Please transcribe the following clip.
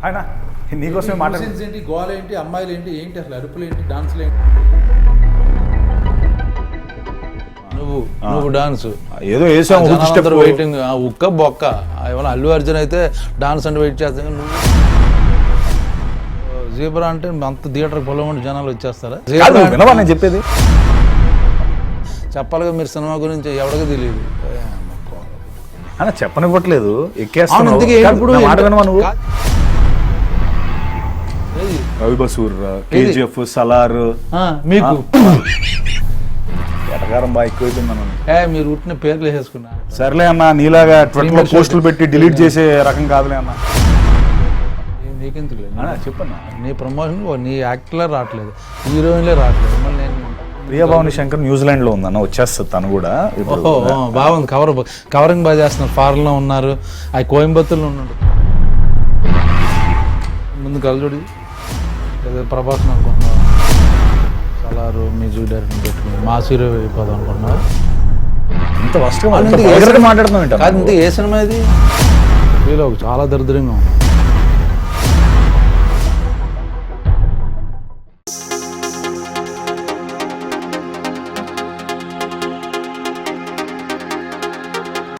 ఆయన నీకోసమే మాట్లాడుతుంది ఏంటి, గోల్ ఏంటి, అమ్మాయిలు ఏంటి, ఏంటి అసలు అరుపులు ఏంటి, డాన్సులు ఏంటి? నువ్వు డాన్స్ ఏదో వేసావు వెయిటింగ్ ఉక్క బొక్క. ఏమన్నా అల్లు అర్జున్ అయితే డాన్స్ అంటే వెయిట్ చేస్తాను. నువ్వు జీబ్రా అంటే అంత థియేటర్ పొలం జనాలు వచ్చేస్తారా? నేను చెప్పేది చెప్పాలిగా, మీరు సినిమా గురించి ఎవరికి తెలియదు అని చెప్పనివ్వట్లేదు. రవిబసూర్, కేజీఎఫ్, సలార్ మీకు ఎటగారం బాగా ఎక్కువైపోయింది. మీరు ఉట్టిన పేర్లు వేసేసుకున్నా. సర్లే అన్న, నీలాగా ట్విట్టర్లో పోస్టులు పెట్టి డిలీట్ చేసే రకం కాదులే అన్న. నీకెందుకు చెప్పన్నా, నీ ప్రమోషన్ నీ యాక్టర్లే రావట్లేదు, హీరోయిన్లే రావట్లేదు. మళ్ళీ నేను ప్రియభావని శంకర్ న్యూజిలాండ్ లో ఉందన్న, వచ్చేస్తుంది తను కూడా. బాగుంది, కవరింగ్ బాగా చేస్తున్నారు. ఫారెన్ లో ఉన్నారు, అది కోయంబత్తూర్లో ఉన్నాడు. ముందు కలజోడి ఏదో ప్రభాస్ అనుకుంటున్నా, సలారు మ్యూజిక్ డైరెక్టర్ పెట్టుకుని మాస్ హీరో అయిపోదాం అనుకుంటున్నా. ఇంత ఫస్ట్ మాట్లాడుతున్నాం. కాదు, ఇంత ఏ సినిమా ఇది? వీళ్ళు చాలా దరిద్రంగా ఉంది.